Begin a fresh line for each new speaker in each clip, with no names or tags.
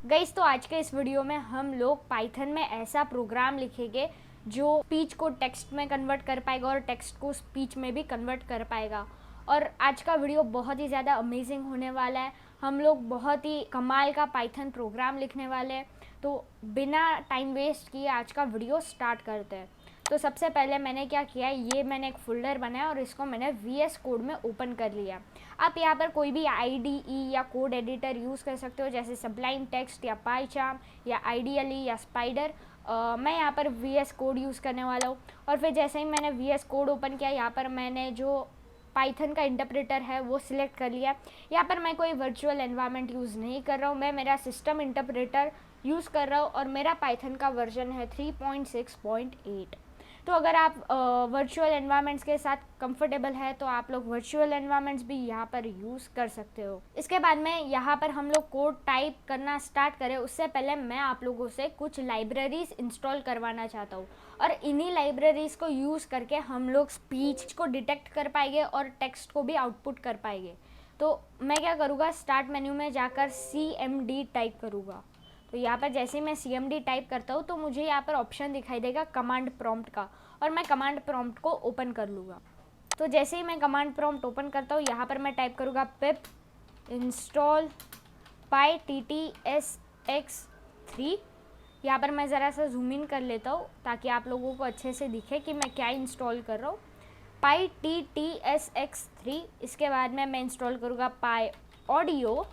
Guys, तो आज के इस वीडियो में हम लोग पाइथन में ऐसा प्रोग्राम लिखेंगे जो स्पीच को टेक्स्ट में कन्वर्ट कर पाएगा और टेक्स्ट को स्पीच में भी कन्वर्ट कर पाएगा। और आज का वीडियो बहुत ही ज़्यादा अमेजिंग होने वाला है। हम लोग बहुत ही कमाल का पाइथन प्रोग्राम लिखने वाले हैं। तो बिना टाइम वेस्ट किए आज का वीडियो स्टार्ट करते हैं। तो सबसे पहले मैंने क्या किया, ये मैंने एक फोल्डर बनाया और इसको मैंने VS कोड में ओपन कर लिया। आप यहाँ पर कोई भी IDE या कोड एडिटर यूज़ कर सकते हो, जैसे सबलाइन टेक्स्ट या पाइचार्म या आइडियली या स्पाइडर। मैं यहाँ पर VS कोड यूज़ करने वाला हूँ। और फिर जैसे ही मैंने VS कोड ओपन किया, यहाँ पर मैंने जो पाइथन का इंटरप्रेटर है वो सिलेक्ट कर लिया। यहाँ पर मैं कोई वर्चुअल एनवायरनमेंट यूज़ नहीं कर रहा हूँ, मैं मेरा सिस्टम इंटरप्रेटर यूज़ कर रहा हूँ और मेरा पाइथन का वर्जन है 3.6.8। तो अगर आप वर्चुअल एनवायरनमेंट्स के साथ कंफर्टेबल है तो आप लोग वर्चुअल एनवायरनमेंट्स भी यहाँ पर यूज़ कर सकते हो। इसके बाद में यहाँ पर हम लोग कोड टाइप करना स्टार्ट करें उससे पहले मैं आप लोगों से कुछ लाइब्रेरीज इंस्टॉल करवाना चाहता हूँ और इन्हीं लाइब्रेरीज को यूज़ करके हम लोग स्पीच को डिटेक्ट कर पाएंगे और टेक्स्ट को भी आउटपुट कर पाएंगे। तो मैं क्या करूँगा, स्टार्ट मेन्यू में जाकर CMD टाइप करूँगा। तो यहाँ पर जैसे मैं CMD टाइप करता हूँ तो मुझे यहाँ पर ऑप्शन दिखाई देगा कमांड प्रॉम्प्ट का, और मैं कमांड प्रॉम्प्ट को ओपन कर लूँगा। तो जैसे ही मैं कमांड प्रॉम्प्ट ओपन करता हूँ, यहाँ पर मैं टाइप करूँगा पिप इंस्टॉल pyttsx3। यहाँ पर मैं ज़रा सा जूम इन कर लेता हूँ ताकि आप लोगों को अच्छे से दिखे कि मैं क्या इंस्टॉल कर रहा हूँ। pyttsx3। इसके बाद में मैं इंस्टॉल करूँगा पाई ऑडियो,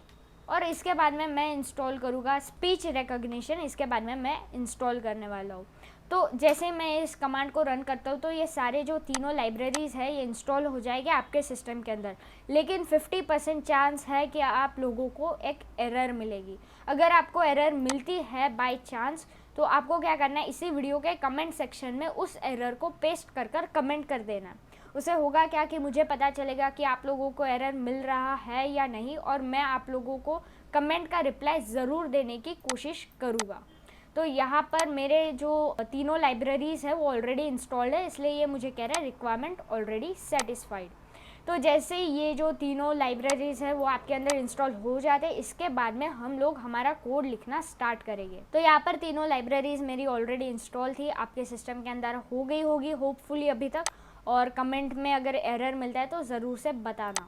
और इसके बाद में मैं इंस्टॉल करूँगा स्पीच रिकॉग्निशन। इसके बाद में मैं इंस्टॉल करने वाला हूँ। तो जैसे मैं इस कमांड को रन करता हूँ तो ये सारे जो तीनों लाइब्रेरीज़ है ये इंस्टॉल हो जाएंगे आपके सिस्टम के अंदर, लेकिन 50% चांस है कि आप लोगों को एक एरर मिलेगी। अगर आपको एरर मिलती है बाय चांस तो आपको क्या करना है, इसी वीडियो के कमेंट सेक्शन में उस एरर को पेस्ट कर कमेंट कर देना। उसे होगा क्या कि मुझे पता चलेगा कि आप लोगों को एरर मिल रहा है या नहीं, और मैं आप लोगों को कमेंट का रिप्लाई ज़रूर देने की कोशिश करूँगा। तो यहाँ पर मेरे जो तीनों लाइब्रेरीज़ है वो ऑलरेडी इंस्टॉल्ड है, इसलिए ये मुझे कह रहा है रिक्वायरमेंट ऑलरेडी सेटिस्फाइड। तो जैसे ही ये जो तीनों लाइब्रेरीज़ है वो आपके अंदर इंस्टॉल हो जाते हैं, इसके बाद में हम लोग हमारा कोड लिखना स्टार्ट करेंगे। तो यहाँ पर तीनों लाइब्रेरीज़ मेरी ऑलरेडी इंस्टॉल थी, आपके सिस्टम के अंदर हो गई होगी होपफुली अभी तक। और कमेंट में अगर एरर मिलता है तो ज़रूर से बताना।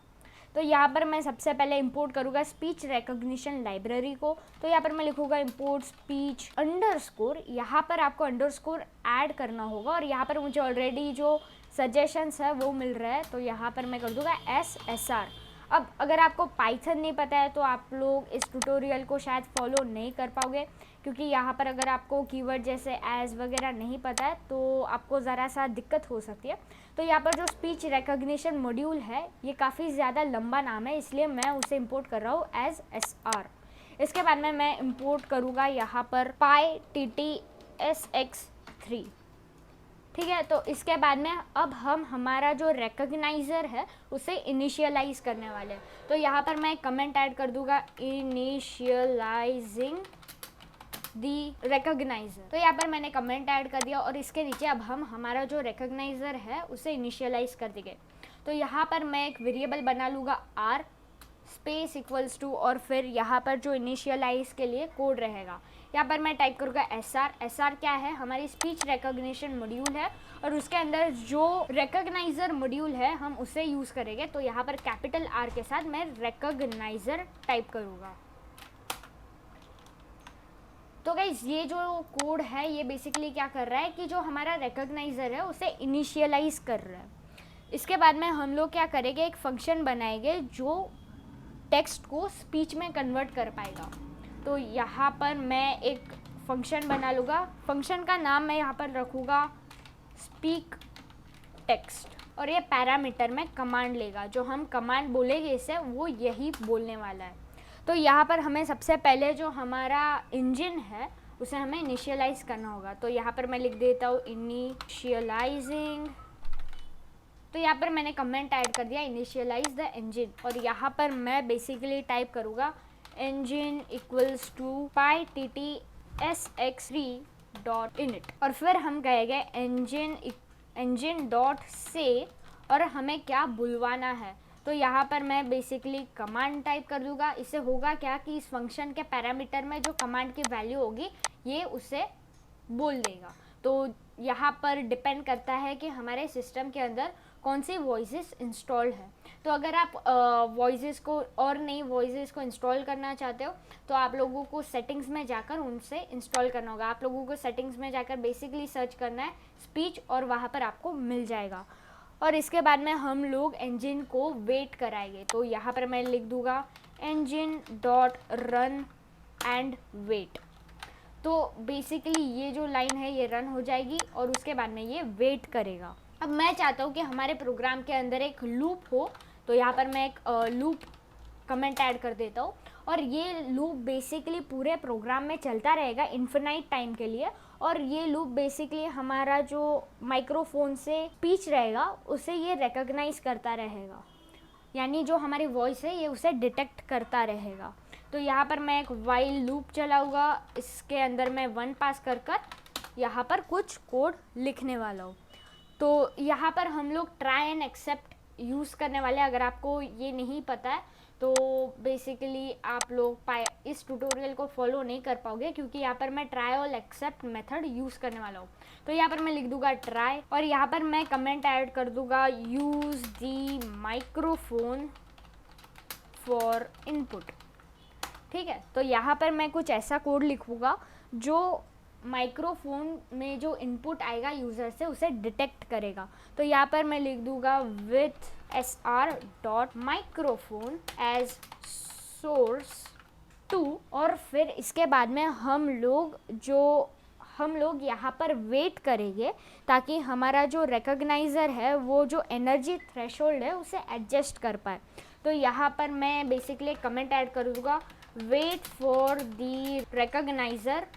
तो यहाँ पर मैं सबसे पहले इंपोर्ट करूँगा स्पीच रिकॉग्निशन लाइब्रेरी को। तो यहाँ पर मैं लिखूँगा इंपोर्ट स्पीच अंडरस्कोर। यहाँ पर आपको अंडरस्कोर ऐड करना होगा और यहाँ पर मुझे ऑलरेडी जो सजेशंस है वो मिल रहा है, तो यहाँ पर मैं कर दूँगा SSR। अब अगर आपको पाइथन नहीं पता है तो आप लोग इस ट्यूटोरियल को शायद फॉलो नहीं कर पाओगे, क्योंकि यहाँ पर अगर आपको कीवर्ड जैसे एज वगैरह नहीं पता है तो आपको ज़रा सा दिक्कत हो सकती है। तो यहाँ पर जो स्पीच रिकॉग्निशन मॉड्यूल है ये काफ़ी ज़्यादा लंबा नाम है, इसलिए मैं उसे इंपोर्ट कर रहा हूँ SSR। इसके बाद में मैं इंपोर्ट करूँगा यहाँ पर pyttsx3। ठीक है, तो इसके बाद में अब हम हमारा जो रिकॉग्नाइज़र है उसे इनिशियलाइज करने वाले हैं। तो यहाँ पर मैं कमेंट ऐड कर दूँगा इनिशियलाइजिंग दी रिकॉग्नाइज़र। तो यहाँ पर मैंने कमेंट ऐड कर दिया और इसके नीचे अब हम हमारा जो रिकॉग्नाइज़र है उसे इनिशियलाइज कर देंगे। तो यहाँ पर मैं एक वेरिएबल बना लूँगा r स्पेस इक्वल्स टू, और फिर यहाँ पर जो इनिशियलाइज के लिए कोड रहेगा यहाँ पर मैं टाइप करूँगा SR क्या है, हमारी स्पीच रिकॉग्निशन मॉड्यूल है और उसके अंदर जो रिकॉग्नाइज़र मॉड्यूल है हम उसे यूज़ करेंगे। तो यहाँ पर कैपिटल R के साथ मैं रिकॉग्नाइज़र टाइप करूँगा। तो गाइस, ये जो कोड है ये बेसिकली क्या कर रहा है कि जो हमारा रिकॉग्नाइज़र है उसे इनिशियलाइज कर रहा है। इसके बाद में हम लोग क्या करेंगे, एक फंक्शन बनाएंगे जो टेक्स्ट को स्पीच में कन्वर्ट कर पाएगा। तो यहाँ पर मैं एक फंक्शन बना लूँगा, फंक्शन का नाम मैं यहाँ पर रखूँगा स्पीक टेक्स्ट, और ये पैरामीटर में कमांड लेगा, जो हम कमांड बोलेंगे इसे वो यही बोलने वाला है। तो यहाँ पर हमें सबसे पहले जो हमारा इंजन है उसे हमें इनिशियलाइज करना होगा। तो यहाँ पर मैं लिख देता हूँ इनिशियलाइजिंग। तो यहाँ पर मैंने कमेंट ऐड कर दिया इनिशियलाइज द इंजन, और यहाँ पर मैं बेसिकली टाइप करूँगा engine equals to pyttsx3 dot init, और फिर हम कहेंगे engine डॉट से, और हमें क्या बुलवाना है। तो यहाँ पर मैं बेसिकली कमांड टाइप कर दूँगा। इससे होगा क्या कि इस फंक्शन के पैरामीटर में जो कमांड की वैल्यू होगी ये उसे बोल देगा। तो यहाँ पर डिपेंड करता है कि हमारे सिस्टम के अंदर कौन सी वॉइसेस इंस्टॉल्ड है। तो अगर आप वॉइसेस को और नई वॉइसेस को इंस्टॉल करना चाहते हो तो आप लोगों को सेटिंग्स में जाकर उनसे इंस्टॉल करना होगा। आप लोगों को सेटिंग्स में जाकर बेसिकली सर्च करना है स्पीच और वहाँ पर आपको मिल जाएगा। और इसके बाद में हम लोग इंजन को वेट कराएंगे। तो यहाँ पर मैं लिख दूँगा engine dot run and wait. तो बेसिकली ये जो लाइन है ये रन हो जाएगी और उसके बाद में ये वेट करेगा। अब मैं चाहता हूँ कि हमारे प्रोग्राम के अंदर एक लूप हो, तो यहाँ पर मैं एक लूप कमेंट ऐड कर देता हूँ और ये लूप बेसिकली पूरे प्रोग्राम में चलता रहेगा इन्फिनाइट टाइम के लिए। और ये लूप बेसिकली हमारा जो माइक्रोफोन से स्पीच रहेगा उसे ये रिकॉग्नाइज करता रहेगा, यानी जो हमारी वॉइस है ये उसे डिटेक्ट करता रहेगा। तो यहाँ पर मैं एक वाइल लूप चलाऊँगा, इसके अंदर मैं 1 पास कर यहाँ पर कुछ कोड लिखने वाला हूँ। तो यहाँ पर हम लोग ट्राई एंड एक्सेप्ट यूज़ करने वाले हैं। अगर आपको ये नहीं पता है तो बेसिकली आप लोग इस ट्यूटोरियल को फॉलो नहीं कर पाओगे, क्योंकि यहाँ पर मैं ट्राई और एक्सेप्ट मेथड यूज़ करने वाला हूँ। तो यहाँ पर मैं लिख दूँगा ट्राई और यहाँ पर मैं कमेंट ऐड कर दूँगा use the microphone for input. ठीक है, तो यहाँ पर मैं कुछ ऐसा कोड लिखूँगा जो माइक्रोफोन में जो इनपुट आएगा यूज़र से उसे डिटेक्ट करेगा। तो यहाँ पर मैं लिख दूँगा with sr dot microphone as source to. और फिर इसके बाद में हम लोग यहाँ पर वेट करेंगे ताकि हमारा जो रिकॉग्नाइज़र है वो जो एनर्जी थ्रेशोल्ड है उसे एडजस्ट कर पाए। तो यहाँ पर मैं बेसिकली कमेंट ऐड कर दूँगा wait for the recogniser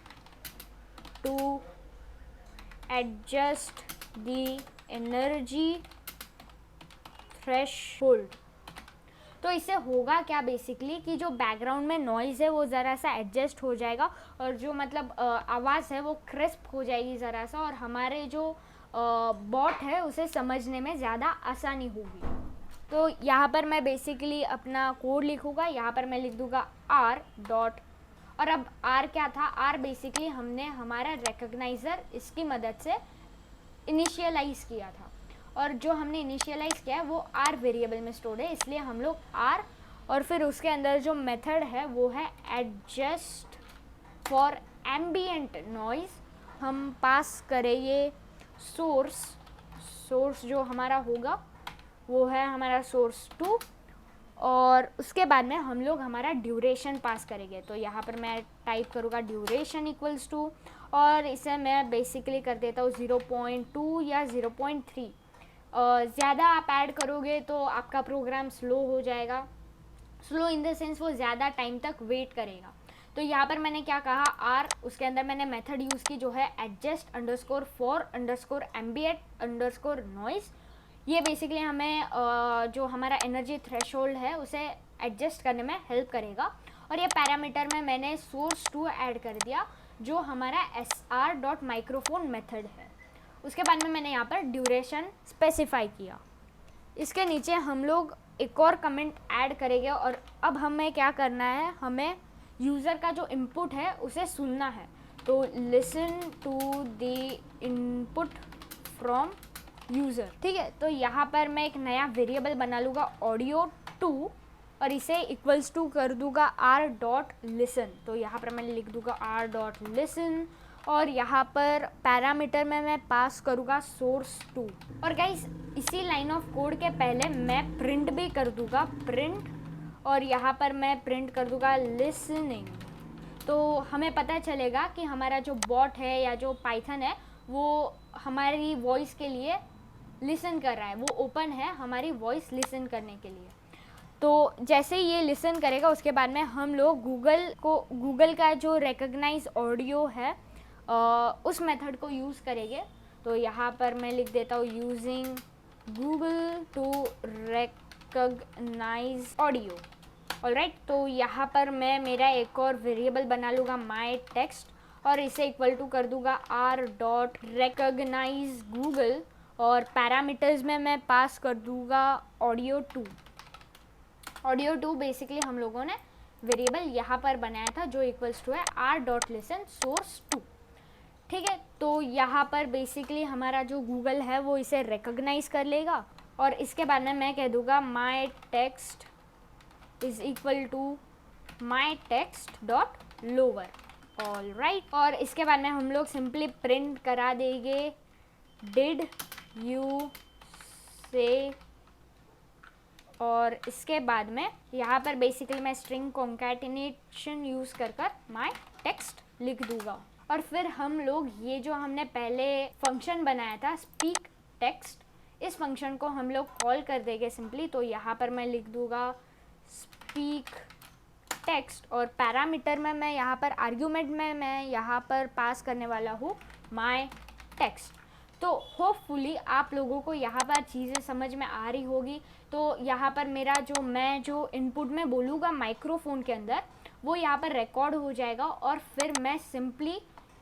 to adjust the energy threshold। तो इससे होगा क्या बेसिकली कि जो बैकग्राउंड में नॉइज़ है वो ज़रा सा एडजस्ट हो जाएगा और जो मतलब आवाज़ है वो क्रिस्प हो जाएगी ज़रा सा, और हमारे जो बॉट है उसे समझने में ज़्यादा आसानी होगी। तो यहाँ पर मैं बेसिकली अपना कोड लिखूँगा। यहाँ पर मैं लिख दूँगा r डॉट, और अब R क्या था, R बेसिकली हमने हमारा रिकॉग्नाइज़र इसकी मदद से इनिशियलाइज़ किया था, और जो हमने इनिशियलाइज़ किया है वो R वेरिएबल में स्टोर्ड है, इसलिए हम लोग R और फिर उसके अंदर जो मेथड है वो है एडजस्ट फॉर एम्बिएंट नॉइज़। हम पास करेंगे सोर्स जो हमारा होगा वो है हमारा सोर्स 2, और उसके बाद में हम लोग हमारा ड्यूरेशन पास करेंगे। तो यहाँ पर मैं टाइप करूँगा ड्यूरेशन इक्वल्स टू, और इसे मैं बेसिकली कर देता हूँ 0.2 या 0.3। ज़्यादा आप ऐड करोगे तो आपका प्रोग्राम स्लो हो जाएगा, स्लो इन द सेंस वो ज़्यादा टाइम तक वेट करेगा। तो यहाँ पर मैंने क्या कहा R, उसके अंदर मैंने मेथड यूज़ की जो है adjust underscore for underscore ambient underscore noise. ये बेसिकली हमें जो हमारा एनर्जी थ्रेशोल्ड है उसे एडजस्ट करने में हेल्प करेगा। और ये पैरामीटर में मैंने सोर्स 2 ऐड कर दिया जो हमारा sr डॉट माइक्रोफोन मेथड है। उसके बाद में मैंने यहाँ पर ड्यूरेशन स्पेसिफाई किया। इसके नीचे हम लोग एक और कमेंट ऐड करेंगे, और अब हमें क्या करना है, हमें यूज़र का जो इनपुट है उसे सुनना है। तो listen to the input from user. ठीक है, तो यहाँ पर मैं एक नया वेरिएबल बना लूँगा ऑडियो 2 और इसे इक्वल्स टू कर दूँगा r डॉट लिसन। तो यहाँ पर मैं लिख दूँगा r डॉट लिसन, और यहाँ पर पैरामीटर में मैं पास करूँगा सोर्स 2। और गाइस इसी लाइन ऑफ कोड के पहले मैं प्रिंट भी कर दूँगा प्रिंट, और यहाँ पर मैं प्रिंट कर दूँगा लिसनिंग। तो हमें पता चलेगा कि हमारा जो बॉट है या जो पाइथन है वो हमारी वॉइस के लिए लिसन कर रहा है, वो ओपन है हमारी वॉइस लिसन करने के लिए। तो जैसे ही ये लिसन करेगा उसके बाद में हम लोग गूगल का जो रिकॉग्नाइज ऑडियो है उस मेथड को यूज़ करेंगे। तो यहाँ पर मैं लिख देता हूँ using Google to recognise audio. Alright, तो यहाँ पर मैं मेरा एक और वेरिएबल बना लूँगा माई टेक्स्ट, और इसे इक्वल टू कर दूँगा r डॉट रिकॉग्नाइज गूगल, और पैरामीटर्स में मैं पास कर दूँगा ऑडियो 2। ऑडियो 2 बेसिकली हम लोगों ने वेरिएबल यहाँ पर बनाया था जो इक्वल्स टू है r.listen source 2। ठीक है, तो यहाँ पर बेसिकली हमारा जो गूगल है वो इसे रिकॉग्नाइज कर लेगा और इसके बाद में मैं कह दूँगा my text is equal to my text dot lower. All right, और इसके बाद में हम लोग सिंपली प्रिंट करा देंगे डिड यू से, और इसके बाद में यहाँ पर बेसिकली मैं स्ट्रिंग कॉन्कैटिनेशन यूज़ कर माई टेक्स्ट लिख दूँगा। और फिर हम लोग ये जो हमने पहले फंक्शन बनाया था स्पीक टेक्स्ट, इस फंक्शन को हम लोग कॉल कर देंगे सिंपली। तो यहाँ पर मैं लिख दूँगा स्पीक टेक्स्ट और पैरामीटर में मैं यहाँ पर आर्ग्यूमेंट में मैं यहाँ पर पास करने वाला हूँ माई टेक्स्ट। तो होपफुली आप लोगों को यहाँ पर चीज़ें समझ में आ रही होगी। तो यहाँ पर मेरा मैं जो इनपुट में बोलूँगा माइक्रोफोन के अंदर वो यहाँ पर रिकॉर्ड हो जाएगा और फिर मैं सिंपली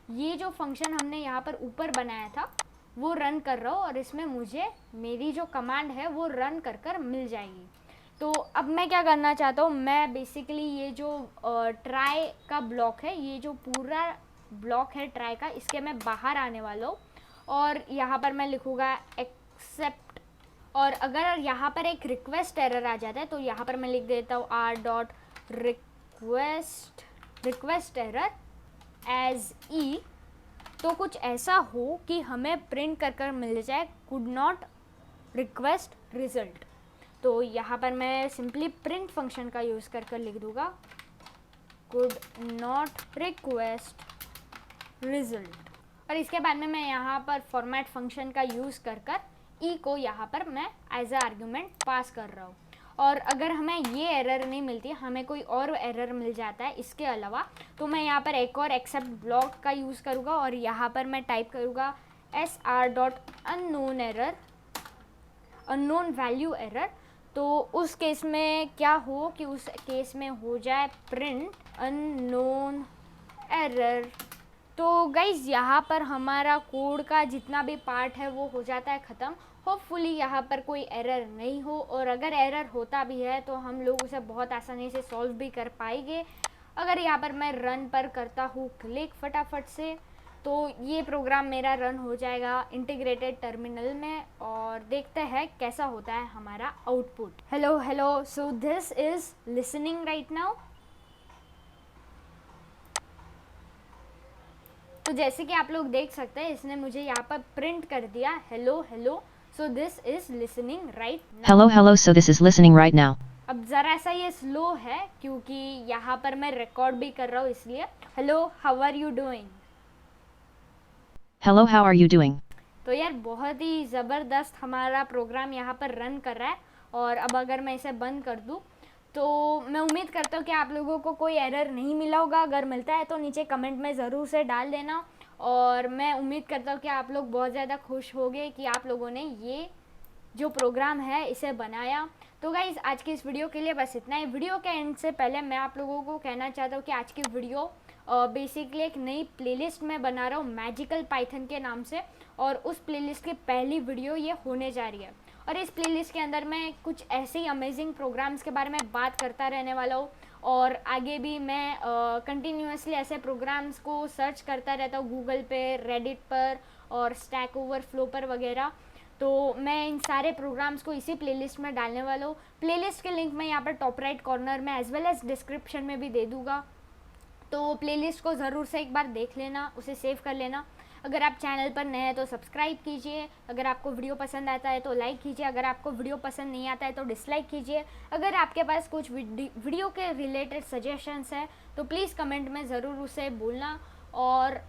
ये जो फंक्शन हमने यहाँ पर ऊपर बनाया था वो रन कर रहा हूँ और इसमें मुझे मेरी जो कमांड है वो रन कर मिल जाएगी। तो अब मैं क्या करना चाहता हूँ, मैं बेसिकली ये जो ट्राई का ब्लॉक है, ये जो पूरा ब्लॉक है ट्राई का, इसके मैं बाहर आने वाला हूँ और यहाँ पर मैं लिखूँगा एक्सेप्ट। और अगर यहाँ पर एक रिक्वेस्ट एरर आ जाता है तो यहाँ पर मैं लिख देता हूँ r.request एरर एज ई। तो कुछ ऐसा हो कि हमें प्रिंट कर मिल जाए कुड नॉट रिक्वेस्ट रिजल्ट। तो यहाँ पर मैं सिंपली प्रिंट फंक्शन का यूज़ कर लिख दूँगा कुड नॉट रिक्वेस्ट रिजल्ट। और इसके बाद में मैं यहाँ पर फॉर्मेट फंक्शन का यूज़ कर ई को यहाँ पर मैं एज अ आर्ग्यूमेंट पास कर रहा हूँ। और अगर हमें ये एरर नहीं मिलती, हमें कोई और एरर मिल जाता है इसके अलावा, तो मैं यहाँ पर एक और एक्सेप्ट ब्लॉक का यूज़ करूँगा और यहाँ पर मैं टाइप करूँगा sr.unknown error, unknown value error. तो उस केस में क्या हो कि उस केस में हो जाए प्रिंट अननोन एरर। तो गाइज़ यहाँ पर हमारा कोड का जितना भी पार्ट है वो हो जाता है ख़त्म। होपफुली यहाँ पर कोई एरर नहीं हो, और अगर एरर होता भी है तो हम लोग उसे बहुत आसानी से सॉल्व भी कर पाएंगे। अगर यहाँ पर मैं रन पर करता हूँ क्लिक फटाफट से, तो ये प्रोग्राम मेरा रन हो जाएगा इंटीग्रेटेड टर्मिनल में और देखते हैं कैसा होता है हमारा output. Hello, so this is listening right now. तो जैसे कि आप लोग देख सकते हैं इसने मुझे यहाँ पर प्रिंट कर दिया hello, so this is listening right now.
Hello, so this is listening right now.
अब ज़रा सा ये स्लो है क्योंकि यहाँ पर मैं रिकॉर्ड भी कर रहा हूँ इसलिए। Hello, how are you doing?
Hello, how are you doing?
तो यार बहुत ही ज़बरदस्त हमारा प्रोग्राम यहाँ पर रन कर रहा है। और अब अगर मैं इसे बंद कर दूँ तो मैं उम्मीद करता हूँ कि आप लोगों को कोई एरर नहीं मिला होगा। अगर मिलता है तो नीचे कमेंट में ज़रूर से डाल देना। और मैं उम्मीद करता हूँ कि आप लोग बहुत ज़्यादा खुश होंगे कि आप लोगों ने ये जो प्रोग्राम है इसे बनाया। तो गाइज़ आज की इस वीडियो के लिए बस इतना ही। वीडियो के एंड से पहले मैं आप लोगों को कहना चाहता हूँ कि आज की वीडियो बेसिकली एक नई प्लेलिस्ट में बना रहा हूँ मैजिकल पाइथन के नाम से, और उस प्लेलिस्ट की पहली वीडियो ये होने जा रही है। और इस प्लेलिस्ट के अंदर मैं कुछ ऐसे ही अमेजिंग प्रोग्राम्स के बारे में बात करता रहने वाला हूँ, और आगे भी मैं कंटिन्यूसली ऐसे प्रोग्राम्स को सर्च करता रहता हूँ गूगल पे, रेडिट पर और स्टैक ओवरफ्लो पर वगैरह। तो मैं इन सारे प्रोग्राम्स को इसी प्लेलिस्ट में डालने वाला हूँ। प्लेलिस्ट के लिंक मैं यहाँ पर टॉप राइट कॉर्नर में एज वेल एज डिस्क्रिप्शन में भी दे दूँगा। तो प्लेलिस्ट को ज़रूर से एक बार देख लेना, उसे सेव कर लेना। अगर आप चैनल पर नए हैं तो सब्सक्राइब कीजिए। अगर आपको वीडियो पसंद आता है तो लाइक कीजिए। अगर आपको वीडियो पसंद नहीं आता है तो डिसलाइक कीजिए। अगर आपके पास कुछ वीडियो के रिलेटेड सजेशंस हैं तो प्लीज़ कमेंट में ज़रूर उसे बोलना। और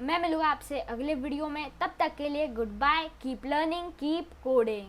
मैं मिलूँगा आपसे अगले वीडियो में। तब तक के लिए goodbye, keep learning, keep coding.